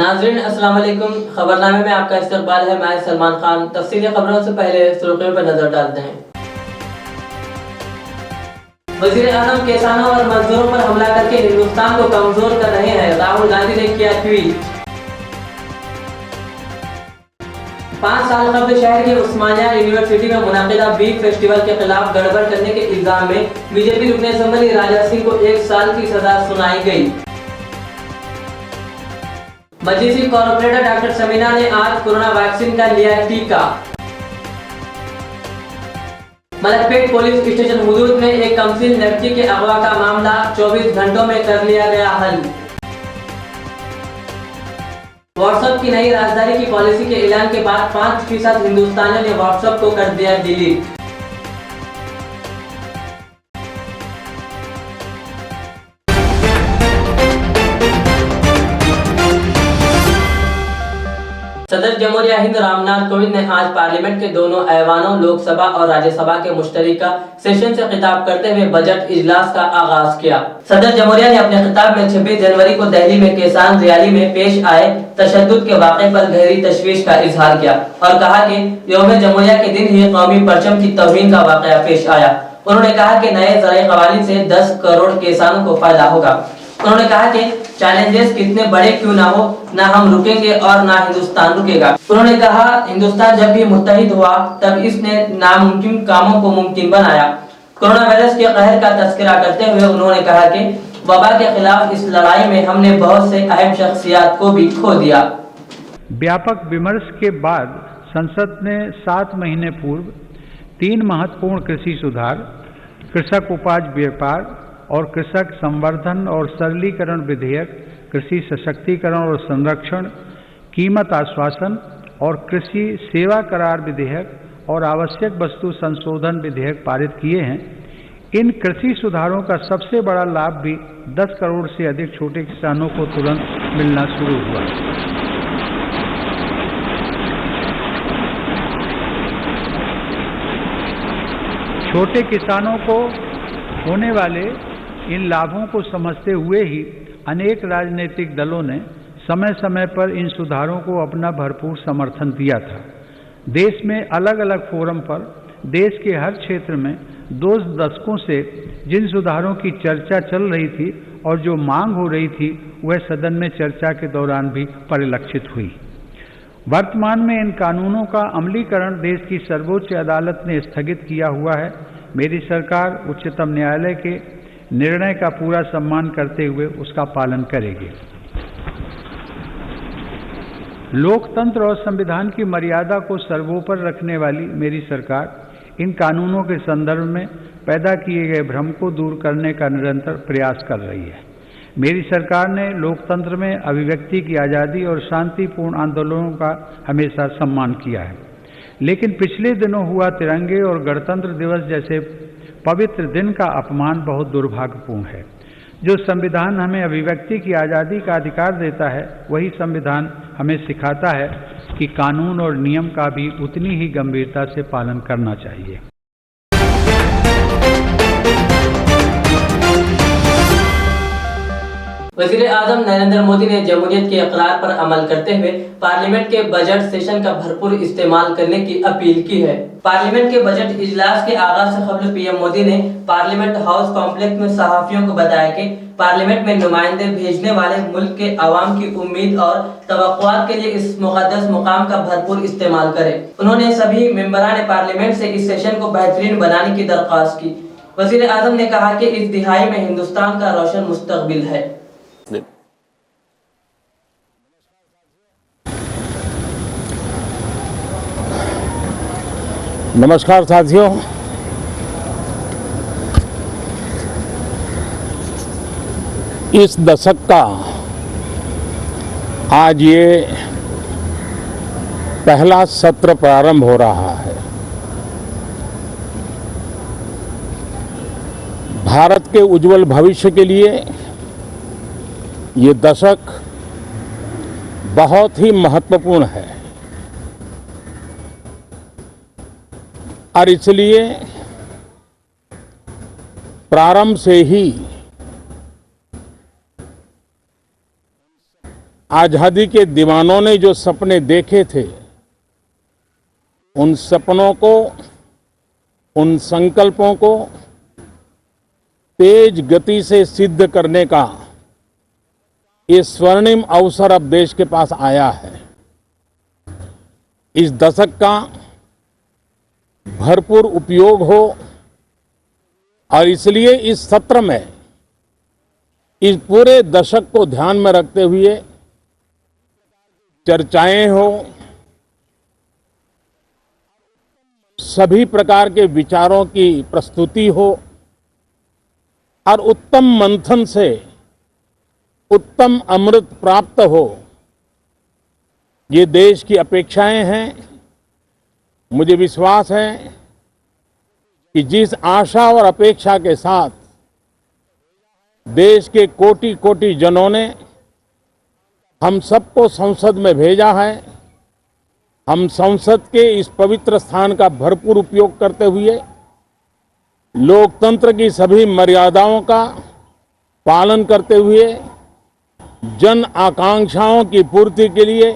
नाज़रीन अस्सलाम वालेकुम। खबरनामे में आपका इस्तकबाल है। मैं सलमान खान। तफसीली खबरों से पहले सुर्खियों पर नजर डालते हैं। वज़ीर आज़म किसानों और मजदूरों पर हमला करके हिंदुस्तान को कमजोर कर रहे हैं, राहुल गांधी ने किया ट्वीट। 5 साल कबल शहर की उस्मानिया यूनिवर्सिटी में मुनाकिदा बीफ फेस्टिवल के खिलाफ गड़बड़ करने के इल्जाम में बीजेपी रुकन असम्बली राजा सिंह को 1 साल की सजा सुनाई गई। मजलिसी कॉर्पोरेटर डॉक्टर समीना ने आज कोरोना वैक्सीन का लिया टीका। मलकपेट पुलिस स्टेशन हुदूद में एक कमसिन लड़की के अगवा का मामला 24 घंटों में कर लिया गया हल। व्हाट्सएप की नई राजदारी की पॉलिसी के ऐलान के बाद 5% हिंदुस्तानियों ने व्हाट्सएप को कर दिया डिलीट। सदर जमहूरिया हिंद रामनाथ कोविंद ने आज पार्लियामेंट के दोनों ऐवानों लोकसभा और राज्यसभा के मुश्तरका सेशन से खिताब करते हुए बजट इजलास का आगाज किया। सदर जमहूरिया ने अपने खिताब में 26 जनवरी को दिल्ली में किसान रैली में पेश आए तशद्दुद के वाक़े पर गहरी तशवीश का इजहार किया और कहा कि यौम जमहूरिया के दिन ही कौमी परचम की तौहीन का वाक़या पेश आया। उन्होंने कहा कि नए ज़राई क़वानीन से 10 करोड़ किसानों को फायदा होगा। उन्होंने कहा कि चैलेंजेस कितने बड़े क्यों ना हो, ना हम रुकेंगे और ना हिंदुस्तान रुकेगा। उन्होंने कहा हिंदुस्तान जब भी मुत्तहिद हुआ तब इसने नामुमकिन कामों को मुमकिन बनाया। कोरोना वायरस के कहर का तज़किरा करते हुए उन्होंने कहा कि वबा के खिलाफ इस लड़ाई में हमने बहुत से अहम शख्सियात को भी खो दिया। व्यापक विमर्श के बाद संसद ने 7 महीने पूर्व 3 महत्वपूर्ण कृषि सुधार, कृषक उपज व्यापार और कृषक संवर्धन और सरलीकरण विधेयक, कृषि सशक्तिकरण और संरक्षण, कीमत आश्वासन और कृषि सेवा करार विधेयक और आवश्यक वस्तु संशोधन विधेयक पारित किए हैं। इन कृषि सुधारों का सबसे बड़ा लाभ भी 10 करोड़ से अधिक छोटे किसानों को तुरंत मिलना शुरू हुआ। छोटे किसानों को होने वाले इन लाभों को समझते हुए ही अनेक राजनीतिक दलों ने समय समय पर इन सुधारों को अपना भरपूर समर्थन दिया था। देश में अलग अलग फोरम पर देश के हर क्षेत्र में 2 दशकों से जिन सुधारों की चर्चा चल रही थी और जो मांग हो रही थी वह सदन में चर्चा के दौरान भी परिलक्षित हुई। वर्तमान में इन कानूनों का अमलीकरण देश की सर्वोच्च अदालत ने स्थगित किया हुआ है। मेरी सरकार उच्चतम न्यायालय के निर्णय का पूरा सम्मान करते हुए उसका पालन करेगी। लोकतंत्र और संविधान की मर्यादा को सर्वोपरि रखने वाली मेरी सरकार इन कानूनों के संदर्भ में पैदा किए गए भ्रम को दूर करने का निरंतर प्रयास कर रही है। मेरी सरकार ने लोकतंत्र में अभिव्यक्ति की आज़ादी और शांतिपूर्ण आंदोलनों का हमेशा सम्मान किया है, लेकिन पिछले दिनों हुआ तिरंगे और गणतंत्र दिवस जैसे पवित्र दिन का अपमान बहुत दुर्भाग्यपूर्ण है। जो संविधान हमें अभिव्यक्ति की आज़ादी का अधिकार देता है, वही संविधान हमें सिखाता है कि कानून और नियम का भी उतनी ही गंभीरता से पालन करना चाहिए। वज़ीर आज़म नरेंद्र मोदी ने जमहूरियत के इक़रार पर अमल करते हुए पार्लियामेंट के बजट सेशन का भरपूर इस्तेमाल करने की अपील की है। पार्लियामेंट के बजट इजलास के आगाज से कबल पीएम मोदी ने पार्लियामेंट हाउस कॉम्प्लेक्स में सहाफ़ियों को बताया कि पार्लियामेंट में नुमाइंदे भेजने वाले मुल्क के अवाम की उम्मीद और तवक्कुआत के लिए इस मुक़द्दस मुकाम का भरपूर इस्तेमाल करें। उन्होंने सभी मेंबरान पार्लियामेंट से इस सेशन को बेहतरीन बनाने की दरख्वास्त की। वज़ीर आज़म ने कहा कि इस दिहाई में हिंदुस्तान का रोशन मुस्तक़बिल है। नमस्कार साथियों, इस दशक का आज ये पहला सत्र प्रारंभ हो रहा है। भारत के उज्जवल भविष्य के लिए ये दशक बहुत ही महत्वपूर्ण है और इसलिए प्रारंभ से ही आजादी के दीवानों ने जो सपने देखे थे, उन सपनों को, उन संकल्पों को तेज गति से सिद्ध करने का ये स्वर्णिम अवसर अब देश के पास आया है। इस दशक का भरपूर उपयोग हो और इसलिए इस सत्र में इस पूरे दशक को ध्यान में रखते हुए चर्चाएं हो, सभी प्रकार के विचारों की प्रस्तुति हो और उत्तम मंथन से उत्तम अमृत प्राप्त हो, ये देश की अपेक्षाएं हैं। मुझे विश्वास है कि जिस आशा और अपेक्षा के साथ देश के कोटि कोटि जनों ने हम सबको संसद में भेजा है, हम संसद के इस पवित्र स्थान का भरपूर उपयोग करते हुए लोकतंत्र की सभी मर्यादाओं का पालन करते हुए जन आकांक्षाओं की पूर्ति के लिए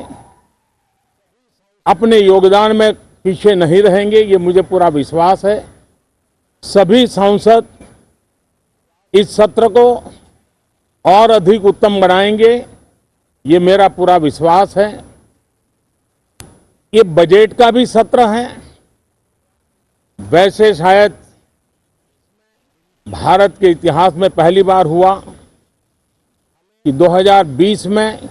अपने योगदान में पीछे नहीं रहेंगे, ये मुझे पूरा विश्वास है। सभी सांसद इस सत्र को और अधिक उत्तम बनाएंगे, ये मेरा पूरा विश्वास है। ये बजट का भी सत्र है। वैसे शायद भारत के इतिहास में पहली बार हुआ कि 2020 में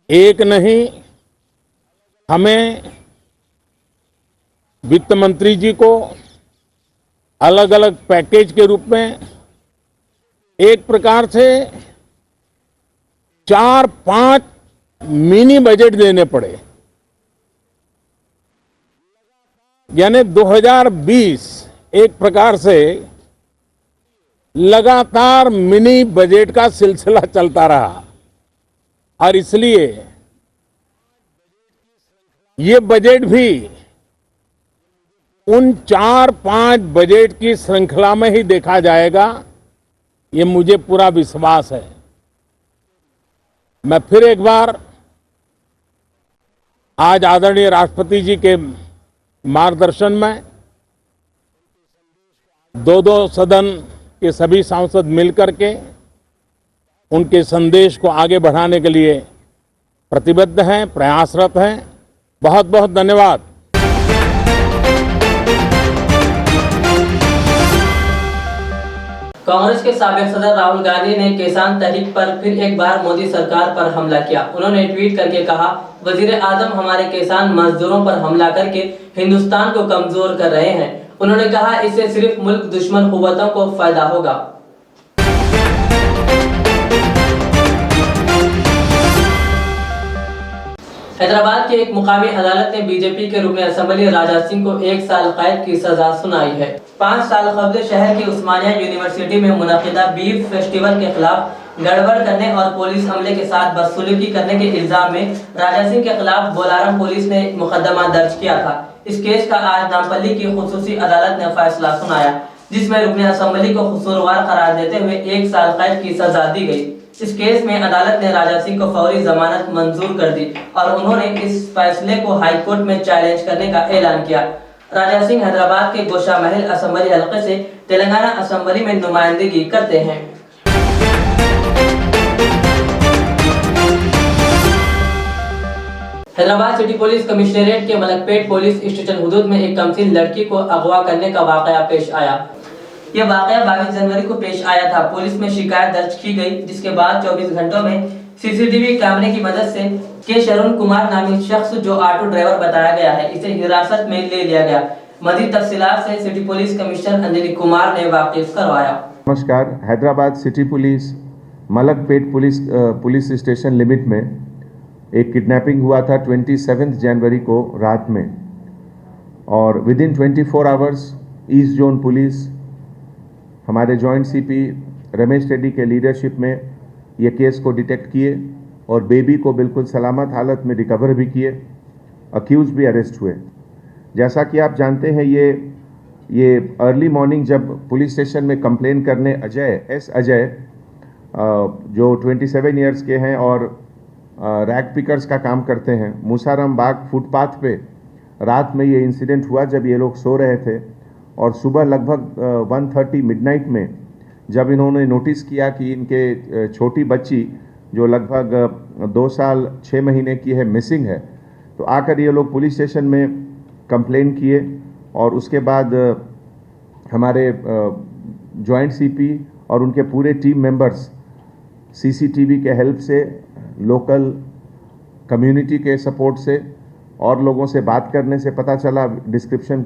एक नहीं, हमें वित्त मंत्री जी को अलग अलग पैकेज के रूप में एक प्रकार से 4-5 मिनी बजट देने पड़े। यानी 2020 एक प्रकार से लगातार मिनी बजट का सिलसिला चलता रहा और इसलिए ये बजट भी उन 4-5 बजट की श्रृंखला में ही देखा जाएगा, ये मुझे पूरा विश्वास है। मैं फिर एक बार आज आदरणीय राष्ट्रपति जी के मार्गदर्शन में दो सदन के सभी सांसद मिलकर के उनके संदेश को आगे बढ़ाने के लिए प्रतिबद्ध हैं, प्रयासरत हैं। बहुत बहुत धन्यवाद। कांग्रेस के साबिक सदर राहुल गांधी ने किसान तहरीक पर फिर एक बार मोदी सरकार पर हमला किया। उन्होंने ट्वीट करके कहा, वजीर आजम हमारे किसान मजदूरों पर हमला करके हिंदुस्तान को कमजोर कर रहे हैं। उन्होंने कहा, इससे सिर्फ मुल्क दुश्मन कुव्वतों को फायदा होगा। हैदराबाद की एक मुकामी अदालत ने बीजेपी के रुकन असेंबली राजा सिंह को 1 साल कैद की सजा सुनाई है। 5 साल कबल शहर की उस्मानिया यूनिवर्सिटी में मुनक़िदा बीफ फेस्टिवल के खिलाफ गड़बड़ करने और पुलिस हमले के साथ बदसलूकी करने के इल्जाम में राजा सिंह के खिलाफ बोलारम पुलिस ने मुकदमा दर्ज किया था। इस केस का आज नामपल्ली की खुसूसी अदालत ने फैसला सुनाया, जिसमें रुकन असेंबली को कसूरवार करार देते हुए 1 साल कैद की सजा दी गई। इस केस में अदालत ने राजा सिंह को फौरी जमानत मंजूर कर दी और उन्होंने इस फैसले को हाईकोर्ट में चैलेंज करने का ऐलान किया। राजा सिंह हैदराबाद के गोशा महल असेंबली हलके से तेलंगाना असेंबली में नुमाइंदगी करते हैं। हैदराबाद सिटी पुलिस कमिश्नरेट के मलकपेट पुलिस स्टेशन हुदूद में एक कमसीन लड़की को अगवा करने का वाकया पेश आया। यह वाकया 22 जनवरी को पेश आया था। पुलिस में शिकायत दर्ज की गई, जिसके बाद 24 घंटों में सीसीटीवी कैमरे की मदद से के शरण कुमार नामी शख्स जो ऑटो ड्राइवर बताया गया है, इसे हिरासत में ले लिया गया। मजीद तफसीलात से city police commissioner Anjali Kumar ने वाकिफ करवाया। नमस्कार। Hyderabad city police Malakpet police station limit में एक किडनैपिंग हुआ था 27 जनवरी को रात में, और with in 24 hours east zone police हमारे जॉइंट सीपी रमेश रेड्डी के लीडरशिप में ये केस को डिटेक्ट किए और बेबी को बिल्कुल सलामत हालत में रिकवर भी किए। अक्यूज भी अरेस्ट हुए। जैसा कि आप जानते हैं, ये अर्ली मॉर्निंग जब पुलिस स्टेशन में कंप्लेन करने अजय जो 27 ईयर्स के हैं और रैग पिकर्स का काम करते हैं। मूसाराम बाग फुटपाथ पे रात में ये इंसिडेंट हुआ जब ये लोग सो रहे थे और सुबह लगभग 1:30 मिडनाइट में जब इन्होंने नोटिस किया कि इनके छोटी बच्ची जो लगभग 2 साल 6 महीने की है मिसिंग है, तो आकर ये लोग पुलिस स्टेशन में कंप्लेन किए और उसके बाद हमारे जॉइंट सीपी और उनके पूरे टीम मेंबर्स सीसीटीवी के हेल्प से, लोकल कम्युनिटी के सपोर्ट से और लोगों से बात करने से पता चला डिस्क्रिप्शन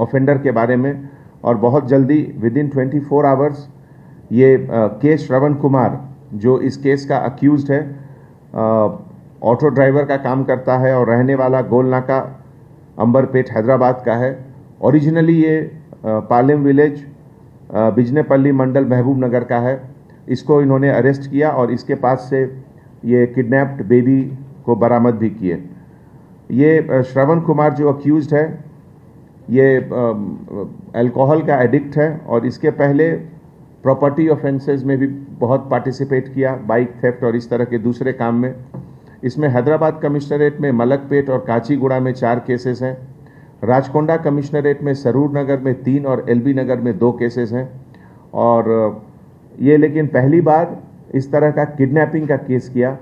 ऑफेंडर के बारे में, और बहुत जल्दी विदिन 24 आवर्स ये के श्रवण कुमार जो इस केस का अक्यूज्ड है, ऑटो ड्राइवर का काम करता है और रहने वाला गोलनाका अंबरपेट हैदराबाद का है। ओरिजिनली ये पालेम विलेज बिजनेपल्ली मंडल महबूब नगर का है। इसको इन्होंने अरेस्ट किया और इसके पास से ये किडनैप्ड बेबी को बरामद भी किए। ये श्रवण कुमार जो अक्यूज्ड है ये अल्कोहल का एडिक्ट है और इसके पहले प्रॉपर्टी ऑफेंसेस में भी बहुत पार्टिसिपेट किया, बाइक थेफ्ट और इस तरह के दूसरे काम में। इसमें हैदराबाद कमिश्नरेट में मलकपेट और काचीगुड़ा में 4 केसेस हैं, राजकोंडा कमिश्नरेट में सरूर नगर में 3 और एलबी नगर में 2 केसेस हैं। और ये लेकिन पहली बार इस तरह का किडनैपिंग का केस किया।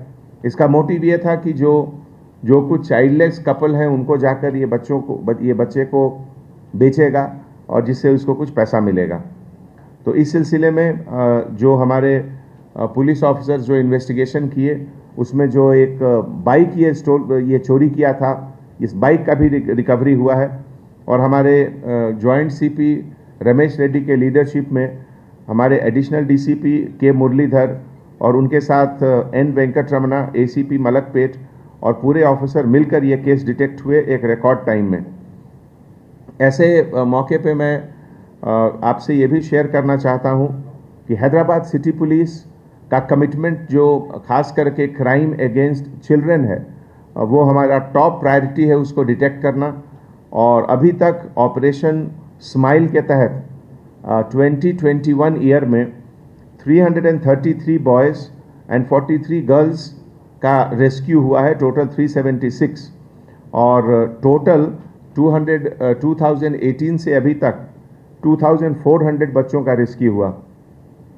इसका मोटिव ये था कि जो कुछ चाइल्डलेस कपल हैं उनको जाकर ये बच्चे को बेचेगा और जिससे उसको कुछ पैसा मिलेगा। तो इस सिलसिले में जो हमारे पुलिस ऑफिसर्स जो इन्वेस्टिगेशन किए उसमें जो एक बाइक ये चोरी किया था, इस बाइक का भी रिकवरी हुआ है। और हमारे जॉइंट सीपी रमेश रेड्डी के लीडरशिप में हमारे एडिशनल डीसीपी के मुरलीधर और उनके साथ एन वेंकटरमना एसीपी मलकपेट और पूरे ऑफिसर मिलकर ये केस डिटेक्ट हुए एक रिकॉर्ड टाइम में। ऐसे मौके पे मैं आपसे ये भी शेयर करना चाहता हूँ कि हैदराबाद सिटी पुलिस का कमिटमेंट जो खास करके क्राइम अगेंस्ट चिल्ड्रन है वो हमारा टॉप प्रायोरिटी है, उसको डिटेक्ट करना। और अभी तक ऑपरेशन स्माइल के तहत 2021 ईयर में 333 बॉयज़ एंड 43 गर्ल्स का रेस्क्यू हुआ है, टोटल 376। और टोटल 2018 से अभी तक 2400 बच्चों का रेस्क्यू हुआ।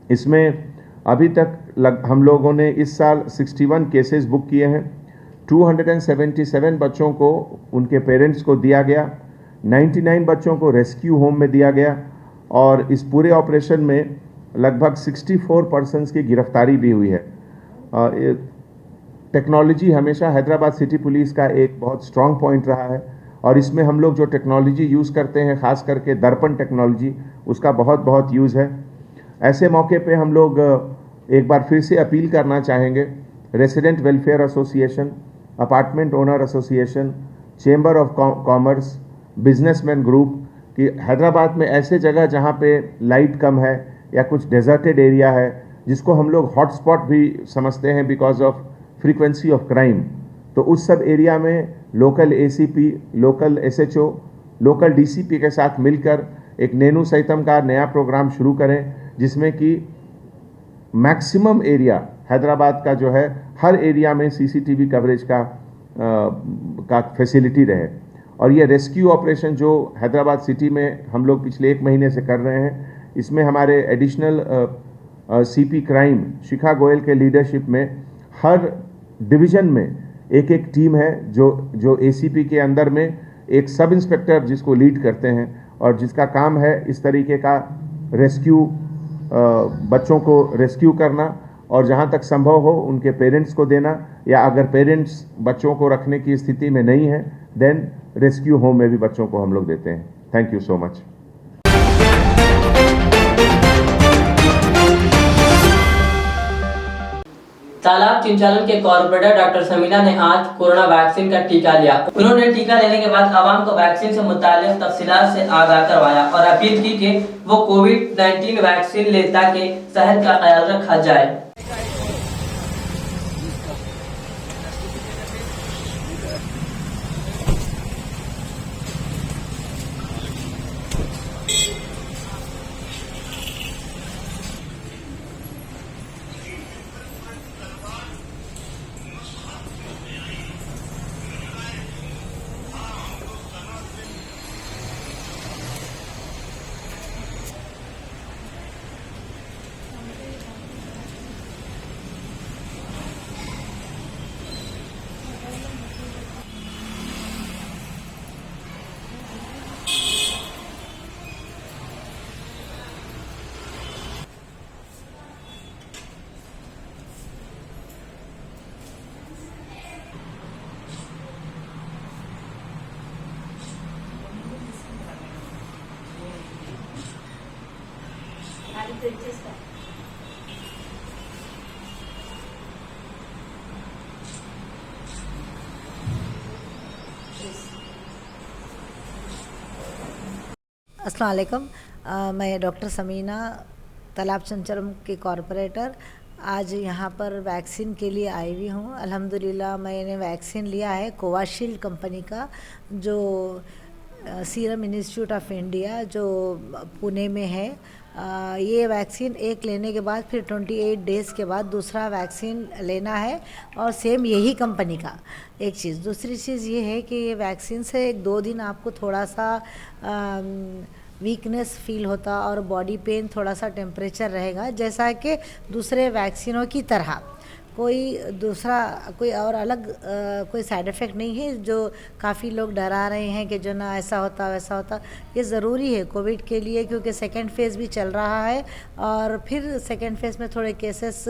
इसमें अभी तक हम लोगों ने इस साल 61 केसेस बुक किए हैं। 277 बच्चों को उनके पेरेंट्स को दिया गया, 99 बच्चों को रेस्क्यू होम में दिया गया और इस पूरे ऑपरेशन में लगभग 64 पर्सन्स की गिरफ्तारी भी हुई है। टेक्नोलॉजी हमेशा हैदराबाद सिटी पुलिस का एक बहुत स्ट्रॉन्ग पॉइंट रहा है और इसमें हम लोग जो टेक्नोलॉजी यूज़ करते हैं, ख़ास करके दर्पण टेक्नोलॉजी, उसका बहुत यूज़ है। ऐसे मौके पे हम लोग एक बार फिर से अपील करना चाहेंगे resident welfare association, apartment owner association, chamber of commerce, businessman group कि हैदराबाद में ऐसे जगह जहाँ पे लाइट कम है या कुछ डेजर्टेड एरिया है जिसको हम लोग हॉटस्पॉट भी समझते हैं because of frequency of crime, तो उस सब एरिया में local ACP, local SHO, local DCP के साथ मिलकर एक नेनू सैतम का नया प्रोग्राम शुरू करें जिसमें कि मैक्सिमम एरिया हैदराबाद का जो है हर एरिया में सीसीटीवी कवरेज का फैसिलिटी रहे। और ये रेस्क्यू ऑपरेशन जो हैदराबाद सिटी में हम लोग पिछले 1 महीने से कर रहे हैं, इसमें हमारे एडिशनल सीपी क्राइम शिखा गोयल के लीडरशिप में हर डिवीज़न में एक टीम है जो एसीपी के अंदर में एक सब इंस्पेक्टर जिसको लीड करते हैं और जिसका काम है इस तरीके का रेस्क्यू, बच्चों को रेस्क्यू करना और जहां तक संभव हो उनके पेरेंट्स को देना, या अगर पेरेंट्स बच्चों को रखने की स्थिति में नहीं है देन रेस्क्यू होम में भी बच्चों को हम लोग देते हैं। Thank you so much. तालाब चिंचालन के कॉर्पोरेटर डॉक्टर समीना ने आज कोरोना वैक्सीन का टीका लिया। उन्होंने टीका लेने के बाद आवाम को वैक्सीन से मुताल्लिक तफसीलात से आगाह करवाया और अपील की कि वो कोविड-19 वैक्सीन ले ताकि सेहत का ख्याल रखा जाए। अस्सलाम वालेकुम। मैं डॉक्टर समीना तालाब चंचरम की कॉरपोरेटर आज यहाँ पर वैक्सीन के लिए आई हुई हूँ। अल्हम्दुलिल्लाह मैंने वैक्सीन लिया है कोवाशील्ड कंपनी का, जो सीरम इंस्टीट्यूट ऑफ इंडिया जो पुणे में है। ये वैक्सीन एक लेने के बाद फिर 28 डेज़ के बाद दूसरा वैक्सीन लेना है और सेम यही कंपनी का। एक चीज़, दूसरी चीज़ ये है कि ये वैक्सीन से 1-2 दिन आपको थोड़ा सा वीकनेस फील होता और बॉडी पेन, थोड़ा सा टेम्परेचर रहेगा, जैसा कि दूसरे वैक्सीनों की तरह। कोई दूसरा कोई और अलग कोई साइड इफ़ेक्ट नहीं है जो काफ़ी लोग डरा रहे हैं कि जो ना ऐसा होता वैसा होता। ये ज़रूरी है कोविड के लिए, क्योंकि सेकेंड फेज़ भी चल रहा है और फिर सेकेंड फेज़ में थोड़े केसेस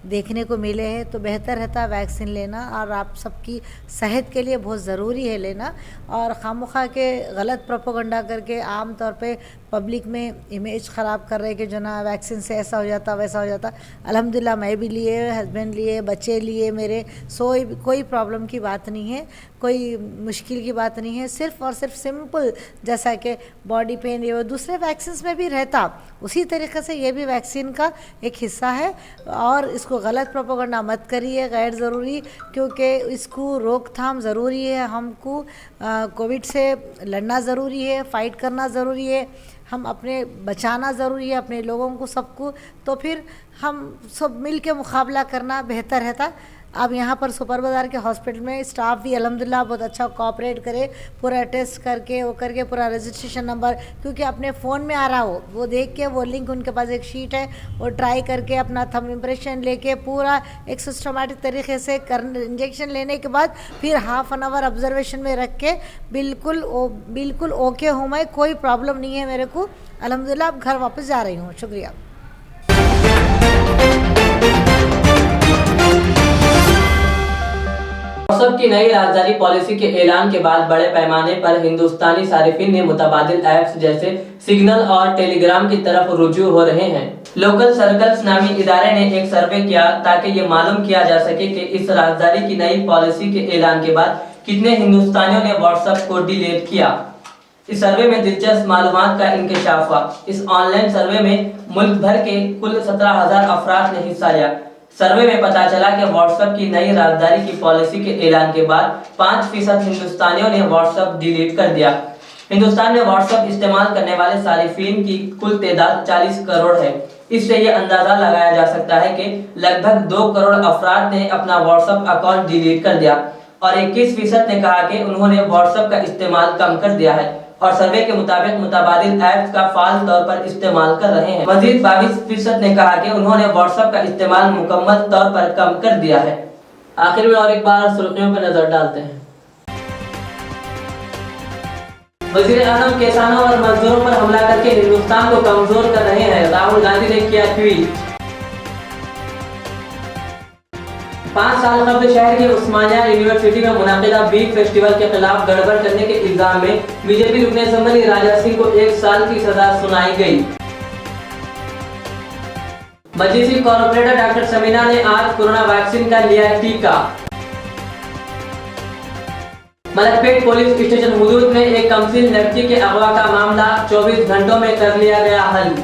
देखने को मिले हैं, तो बेहतर रहता वैक्सीन लेना। और आप सबकी सेहत के लिए बहुत ज़रूरी है लेना, और खामखा के गलत प्रोपोगंडा करके आम तौर पे पब्लिक में इमेज ख़राब कर रहे हैं कि जो ना वैक्सीन से ऐसा हो जाता वैसा हो जाता। अल्हम्दुलिल्लाह मैं भी लिए, हस्बैंड लिए, बच्चे लिए मेरे, कोई प्रॉब्लम की बात नहीं है, कोई मुश्किल की बात नहीं है। सिर्फ़ और सिर्फ सिंपल, जैसा कि बॉडी पेन ये वो दूसरे वैक्सीन में भी रहता, उसी तरीक़े से ये भी वैक्सीन का एक हिस्सा है। और इसको गलत प्रोपोगंडा मत करिए गैर ज़रूरी, क्योंकि इसको रोकथाम ज़रूरी है। हमको कोविड से लड़ना ज़रूरी है, फ़ाइट करना ज़रूरी है, हम अपने बचाना ज़रूरी है अपने लोगों को सबको, तो फिर हम सब मिल के मुकाबला करना बेहतर रहता। अब यहाँ पर सुपर बाज़ार के हॉस्पिटल में स्टाफ भी अल्हम्दुलिल्लाह बहुत अच्छा कोऑपरेट करे, पूरा टेस्ट करके वो करके पूरा रजिस्ट्रेशन नंबर, क्योंकि अपने फ़ोन में आ रहा हो वो देख के वो लिंक, उनके पास एक शीट है, वो ट्राई करके अपना थंब इम्प्रेशन लेके पूरा एक सिस्टमेटिक तरीके से इंजेक्शन लेने के बाद फिर हाफ एन आवर ऑब्जर्वेशन में रख के बिल्कुल ओके हूँ मैं, कोई प्रॉब्लम नहीं है मेरे को अल्हम्दुलिल्लाह। अब घर वापस जा रही हूँ। शुक्रिया। व्हाट्सएप की नई राजधानी पॉलिसी के ऐलान के बाद बड़े पैमाने पर हिंदुस्तानी सारिफिन ने मुतबादिल ऐप्स जैसे सिग्नल और टेलीग्राम की तरफ रुजू हो रहे हैं। लोकल सर्कल्स नामी इदारे ने एक सर्वे किया ताकि ये मालूम किया जा सके कि इस राजधानी की नई पॉलिसी के ऐलान के बाद कितने हिंदुस्तानियों ने व्हाट्सएप को डिलीट किया। इस सर्वे में दिलचस्प मालूमात का इंकशाफ हुआ। इस ऑनलाइन सर्वे में मुल्क भर के कुल 17,000 अफराद ने हिस्सा लिया। सर्वे में पता चला कि व्हाट्सएप की नई राजधानी की पॉलिसी के ऐलान के बाद 5% हिंदुस्तानियों ने व्हाट्सएप डिलीट कर दिया। हिंदुस्तान में व्हाट्सएप इस्तेमाल करने वाले सारिफीन की कुल तादाद 40 करोड़ है। इससे ये अंदाजा लगाया जा सकता है कि लगभग 2 करोड़ अफराद ने अपना व्हाट्सएप अकाउंट डिलीट कर दिया और 21% ने कहा कि उन्होंने व्हाट्सएप का इस्तेमाल कम कर दिया है और सर्वे के मुताबिक मुतबादिल ऐप्स का फाल तौर पर इस्तेमाल कर रहे हैं। मजीद 22% ने कहा कि उन्होंने व्हाट्सएप का इस्तेमाल मुकम्मल तौर पर कम कर दिया है। आखिर में और एक बार सुर्खियों पर नजर डालते हैं। वजीर आजम किसानों और मजदूरों पर हमला करके हिंदुस्तान को कमजोर कर रहे हैं, राहुल गांधी ने किया ट्वीट। 5 साल कबल शहर की उस्मानिया यूनिवर्सिटी में मुनाकिदा बीफ फेस्टिवल के खिलाफ गड़बड़ करने के इल्जाम में बीजेपी रुकन असेंबली राजा सिंह को 1 साल की सजा सुनाई गई। मजलिसी कॉर्पोरेटर डॉक्टर समीना ने आज कोरोना वैक्सीन का लिया टीका। मलकपेट पुलिस स्टेशन हुदूद में एक कमसिन लड़की के अगवा का मामला 24 घंटों में कर लिया गया हल।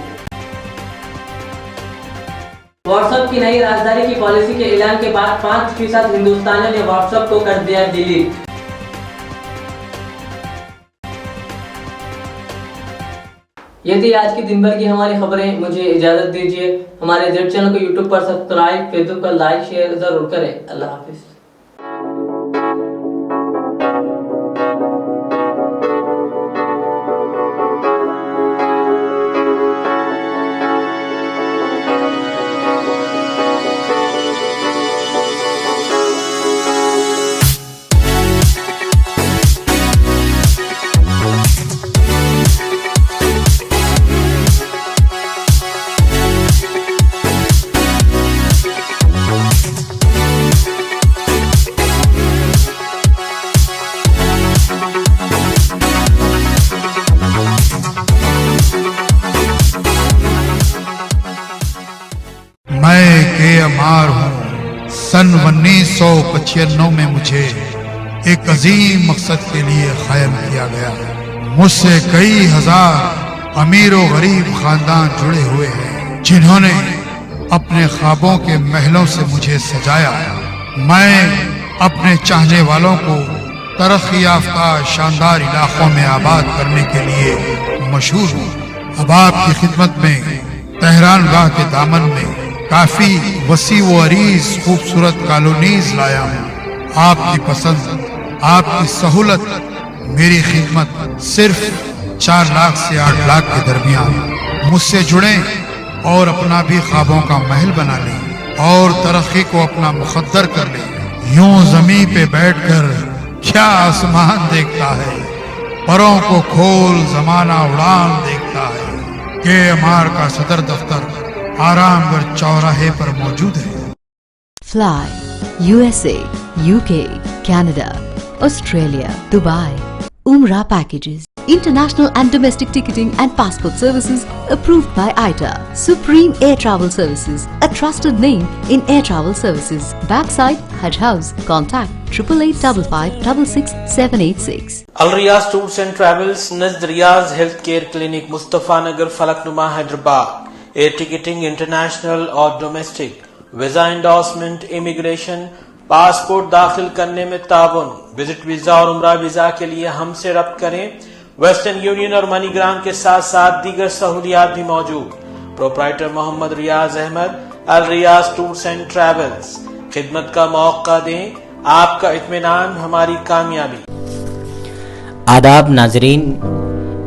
व्हाट्सएप की नई राजधानी की पॉलिसी के ऐलान के बाद 5% हिंदुस्तानियों ने व्हाट्सएप को कर दिया डिलीट। ये थी आज की दिन भर की हमारी खबरें। मुझे इजाजत दीजिए। हमारे जेड चैनल को यूट्यूब पर सब्सक्राइब, फेसबुक पर लाइक शेयर जरूर करें। अल्लाह हाफिज। अमार हूँ। सन 1995 में मुझे एक अजीम मकसद के लिए कायम किया गया। मुझसे कई हजार अमीर और गरीब खानदान जुड़े हुए हैं जिन्होंने अपने ख्वाबों के महलों से मुझे सजाया। मैं अपने चाहने वालों को तरक्की याफ्ता शानदार इलाकों में आबाद करने के लिए मशहूर हूँ। अब आपकी खिदमत में तेहरान गाह के दामन में काफी वसी व अरीज खूबसूरत कॉलोनीज लाया हूँ। आपकी पसंद, आपकी सहूलत, मेरी खिदमत सिर्फ 4 लाख से 8 लाख के दरमियान। मुझसे जुड़ें और अपना भी ख्वाबों का महल बना लें और तरक्की को अपना मुकद्दर कर लें। यूं जमीन पे बैठकर क्या आसमान देखता है, परों को खोल जमाना उड़ान देखता है। के अमार का सदर दफ्तर आरामगढ़ चौराहे पर मौजूद है। Fly, USA, UK, Canada, Australia, Dubai. Umrah packages. International and domestic ticketing and passport services approved by ITA. Supreme Air Travel Services, a trusted name in air travel services. Backside Hajj House. Contact 8855666786. Al Riyaz Tours and Travels, Nazd Riyaz Healthcare Clinic, Mustafa Nagar, Falaknuma, Hyderabad. Air ticketing, international और domestic. Visa endorsement, immigration, passport दाखिल करने में ताउन। Visit visa और उम्रा visa के लिए हमसे रब्त करें। वेस्टर्न यूनियन और मनीग्राम के साथ साथ दीगर सहूलियात भी मौजूद। Proprietor Mohammad Riyaz Ahmad, Al Riyaz tours and travels. खिदमत का मौका दें, आपका इत्मीनान हमारी कामयाबी। आदाब नाजरीन,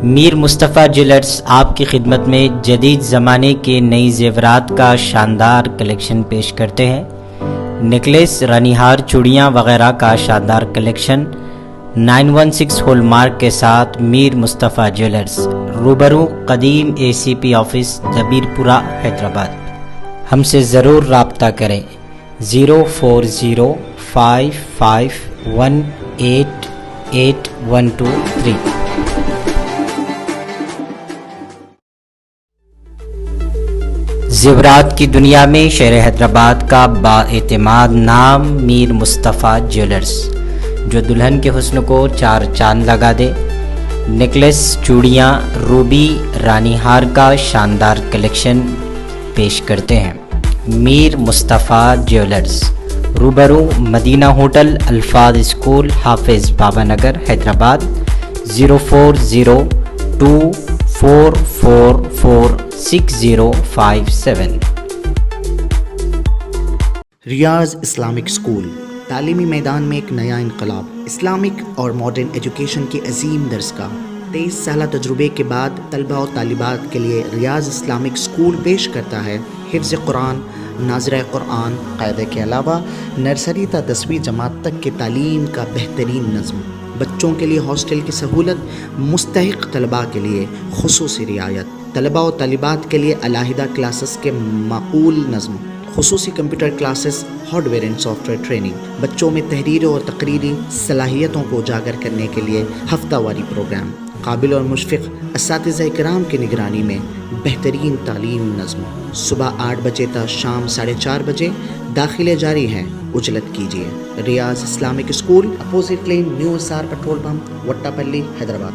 मीर मुस्तफ़ा ज्वेलर्स आपकी खिदमत में जदीद ज़माने के नई जेवरात का शानदार कलेक्शन पेश करते हैं। नेकलेस, रानीहार, चूड़ियाँ वगैरह का शानदार कलेक्शन 916 हॉलमार्क के साथ मीर मुस्तफ़ा ज्वेलर्स, रूबरू कदीम ACP ऑफिस, दबीरपुरा, हैदराबाद। हमसे ज़रूर राब्ता करें। 0405518812 ज़ेवरात की दुनिया में शहर हैदराबाद का बाएतिमाद नाम मीर मुस्तफ़ा ज्वेलर्स, जो दुल्हन के हुस्न को 4 चांद लगा दे। नेकलेस, चूड़ियाँ, रूबी, रानीहार का शानदार कलेक्शन पेश करते हैं। मीर मुस्तफ़ा ज्वेलर्स, रूबरू मदीना होटल, अल्फाज स्कूल, हाफिज बाबा नगर, हैदराबाद। 0402444657। रियाज इस्लामिक स्कूल, तालीमी मैदान में एक नया इनकलाब। इस्लामिक और मॉडर्न एजुकेशन की अजीम दरसगाह। 23 साल तजुर्बे के बाद तलबा और तालिबात के लिए रियाज इस्लामिक स्कूल पेश करता है हिफ्ज़ कुरान, नाज़िर कुरान, क़ायदे के अलावा नर्सरी ता 10वीं जमात तक के तालीम का बेहतरीन नज़्म। बच्चों के लिए हॉस्टल की सहूलत, मुस्तहिक़ तलबा के लिए खुसूसी रियायत, तलबा और तालिबात के लिए अलहदा क्लासेस के माकूल नज़्म, खुसूसी computer classes, hardware and software training. बच्चों में तहरीर और तकरीरी सलाहियतों को उजागर करने के लिए हफ्तावारी प्रोग्राम। काबिल और मुशफ़िक़ असातिज़ा इकराम की निगरानी में बेहतरीन तालीम नज़्म। सुबह 8 बजे तक शाम 4:30 बजे दाखिले जारी हैं। उजलत कीजिए। Riyaz Islamic school, opposite lane, new SR petrol pump, Vattapalli, Hyderabad.